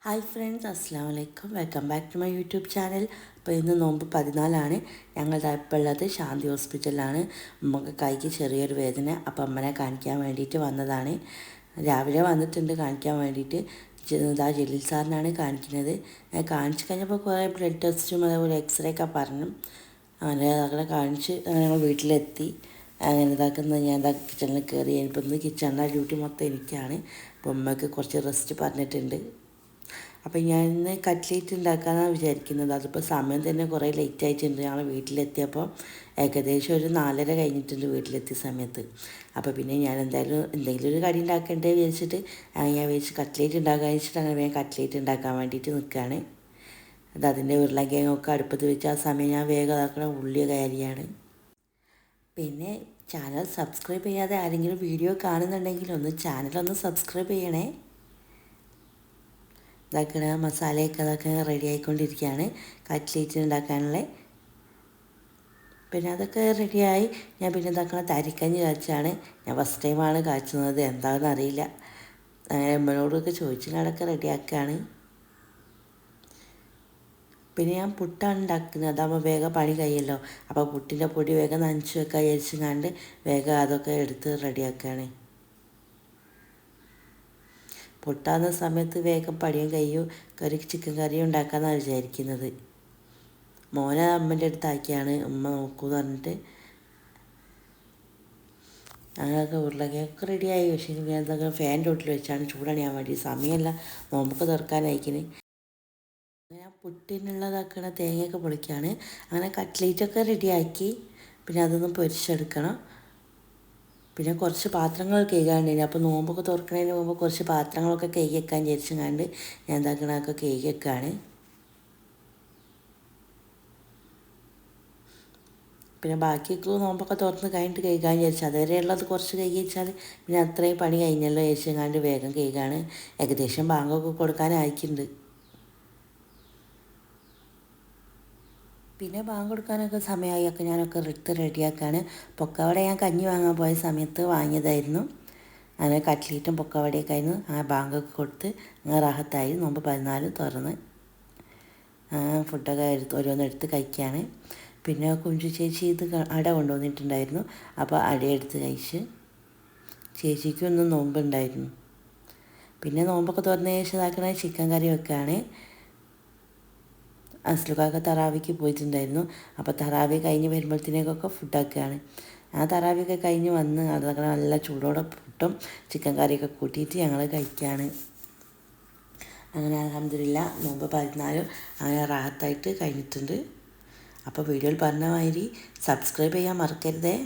Hi friends, അസ്സാം വലൈക്കും. Welcome back to my YouTube channel. അപ്പോൾ ഇന്ന് നോമ്പ് 14 ഞങ്ങളുടെ ഇപ്പോൾ ഉള്ളത് ശാന്തി ഹോസ്പിറ്റലിലാണ്. നമുക്ക് കൈക്ക് ചെറിയൊരു വേദന, അപ്പോൾ അമ്മനെ കാണിക്കാൻ വേണ്ടിയിട്ട് വന്നതാണ്. രാവിലെ വന്നിട്ടുണ്ട് കാണിക്കാൻ വേണ്ടിയിട്ട്. ജലീൽ സാറിനാണ് കാണിക്കുന്നത്. കാണിച്ചു കഴിഞ്ഞപ്പോൾ കുറേ ബ്ലഡ് ടെസ്റ്റും അതേപോലെ എക്സ്റേ ഒക്കെ പറഞ്ഞു. അങ്ങനെ കാണിച്ച് ഞങ്ങൾ വീട്ടിലെത്തി. അങ്ങനെ ഇതാക്കുന്നത് ഞാൻ കിച്ചണിൽ കയറി. ഇപ്പോൾ ഇന്ന് കിച്ചണിലെ ഡ്യൂട്ടി മൊത്തം എനിക്കാണ്. അപ്പോൾ അമ്മയ്ക്ക് കുറച്ച് റെസ്റ്റ് പറഞ്ഞിട്ടുണ്ട്. അപ്പം ഞാൻ ഇന്ന് കട്ട്ലേറ്റ് ഉണ്ടാക്കാമെന്നാണ് വിചാരിക്കുന്നത്. അതിപ്പോൾ സമയം തന്നെ കുറേ ലേറ്റ് ആയിട്ടുണ്ട്. ഞങ്ങൾ വീട്ടിലെത്തിയപ്പോൾ ഏകദേശം ഒരു 4:30 കഴിഞ്ഞിട്ടുണ്ട് വീട്ടിലെത്തിയ സമയത്ത്. അപ്പോൾ പിന്നെ ഞാൻ എന്തായാലും എന്തെങ്കിലും ഒരു കടി ഉണ്ടാക്കേണ്ടത് വിചാരിച്ചിട്ട് ഞാൻ വിചാരിച്ച് കട്ട്ലേറ്റ് ഉണ്ടാക്കാൻ വെച്ചിട്ട് അങ്ങനെ വേഗം കട്ട്ലേറ്റ് ഉണ്ടാക്കാൻ വേണ്ടിയിട്ട് നിൽക്കുകയാണ്. അതിൻ്റെ ഉരുളക്കിഴങ്ങൊക്കെ അടുപ്പത്ത് വെച്ച് ആ സമയം ഞാൻ വേഗം അതാക്കണ ഉള്ളിയൊക്കെ അരിയാണ്. പിന്നെ ചാനൽ സബ്സ്ക്രൈബ് ചെയ്യാതെ ആരെങ്കിലും വീഡിയോ കാണുന്നുണ്ടെങ്കിൽ ചാനലൊന്ന് സബ്സ്ക്രൈബ് ചെയ്യണേ. ഇതാക്കണ മസാലയൊക്കെ അതൊക്കെ റെഡി ആയിക്കൊണ്ടിരിക്കുകയാണ് കട്ട്ലേറ്റ് ഉണ്ടാക്കാനുള്ള. പിന്നെ അതൊക്കെ റെഡിയായി. ഞാൻ പിന്നെ ഇതാക്കണ തരിക്കഞ്ഞ് കാച്ചാണ്. ഞാൻ ഫസ്റ്റ് ടൈമാണ് കാച്ചുന്നത്, എന്താണെന്ന് അറിയില്ല. അങ്ങനെ അമ്മനോടൊക്കെ ചോദിച്ചതൊക്കെ റെഡിയാക്കുകയാണ്. പിന്നെ ഞാൻ പുട്ടാണ് ഉണ്ടാക്കുന്നത്. അതാകുമ്പോൾ വേഗം പണി കഴിയല്ലോ. അപ്പോൾ പുട്ടിൻ്റെ പൊടി വേഗം നനച്ച് വെക്കാൻ വിചാരിച്ചങ്ങാണ്ട് വേഗം അതൊക്കെ എടുത്ത് റെഡിയാക്കുകയാണ്. പുട്ടാകുന്ന സമയത്ത് വേഗം പണിയും കഴിയും. ചിക്കൻ കറിയും ഉണ്ടാക്കാമെന്നാണ് വിചാരിക്കുന്നത്. മോനെ അമ്മൻ്റെ അടുത്താക്കിയാണ് ഉമ്മ നോക്കൂന്ന് പറഞ്ഞിട്ട്. അങ്ങനെയൊക്കെ ഉരുളക്കിഴങ്ങൊക്കെ റെഡിയായി. പക്ഷേ ഞാൻ എന്തൊക്കെ ഫാൻ്റെ ചോട്ടിൽ വെച്ചാണ് ചൂടണിയാൻ വേണ്ടി. സമയമല്ല, നോമ്പൊക്കെ തുറക്കാനായിക്കിന്. ഞാൻ പുട്ടിനുള്ളതാക്കണ തേങ്ങയൊക്കെ പൊളിക്കുകയാണ്. അങ്ങനെ കട്ട്ലേറ്റൊക്കെ റെഡിയാക്കി. പിന്നെ അതൊന്ന് പൊരിച്ചെടുക്കണം. പിന്നെ കുറച്ച് പാത്രങ്ങൾ കഴുകാനുണ്ടായിരുന്നു. അപ്പോൾ നോമ്പൊക്കെ തുറക്കുന്നതിന് മുമ്പ് കുറച്ച് പാത്രങ്ങളൊക്കെ കഴുകി വെക്കാൻ വിചാരിച്ചങ്ങാണ്ട് ഞാൻ എന്താക്കണതൊക്കെ കഴുകി വെക്കാണ്. പിന്നെ ബാക്കിയൊക്കെ നോമ്പൊക്കെ തുറന്ന് കഴിഞ്ഞിട്ട് കഴുകാൻ വിചാരിച്ചു. അതുവരെ ഉള്ളത് കുറച്ച് കഴുകി വെച്ചാൽ പിന്നെ അത്രയും പണി കഴിഞ്ഞല്ലോ വിചാരിച്ചങ്ങാണ്ട് വേഗം കഴുകാണ്. ഏകദേശം ബാങ്കൊക്കെ കൊടുക്കാനായിട്ടുണ്ട്. പിന്നെ ബാങ്ക് കൊടുക്കാനൊക്കെ സമയമായി. ഒക്കെ ഞാനൊക്കെ എടുത്ത് റെഡിയാക്കാണ്. പൊക്കവട ഞാൻ കഞ്ഞി വാങ്ങാൻ പോയ സമയത്ത് വാങ്ങിയതായിരുന്നു. അങ്ങനെ കട്ട്ലേറ്റും പൊക്കവടയൊക്കെ ആയിരുന്നു. ആ ബാങ്കൊക്കെ കൊടുത്ത് അങ്ങനെ റാഹത്തായി. നോമ്പ് 14 തുറന്ന് ഫുഡൊക്കെ ഓരോന്നെടുത്ത് കഴിക്കുകയാണ്. പിന്നെ കുഞ്ചു ചേച്ചി അട കൊണ്ടുവന്നിട്ടുണ്ടായിരുന്നു. അപ്പോൾ അടയെടുത്ത് കഴിച്ച്. ചേച്ചിക്കൊന്നും നോമ്പുണ്ടായിരുന്നു. പിന്നെ നോമ്പൊക്കെ തുറന്ന ശേഷം ഇതാക്കണ ചിക്കൻ കറി വെക്കുകയാണ്. അസ്ലുക്കാക്ക തറാവിക്ക് പോയിട്ടുണ്ടായിരുന്നു. അപ്പോൾ തറാവി കഴിഞ്ഞ് വരുമ്പോഴത്തേക്കൊക്കെ ഫുഡൊക്കെയാണ്. ആ തറാവിയൊക്കെ കഴിഞ്ഞ് വന്ന് അതൊക്കെ നല്ല ചൂടോടെ പുട്ടും ചിക്കൻ കറിയൊക്കെ കൂട്ടിയിട്ട് ഞങ്ങൾ കഴിക്കുകയാണ്. അങ്ങനെ അൽഹംദുലില്ലാ നോമ്പ് 14 അങ്ങനെ റാഹത്തായിട്ട് കഴിഞ്ഞിട്ടുണ്ട്. അപ്പോൾ വീഡിയോയിൽ പറഞ്ഞ മാതിരി സബ്സ്ക്രൈബ് ചെയ്യാൻ മറക്കരുതേ.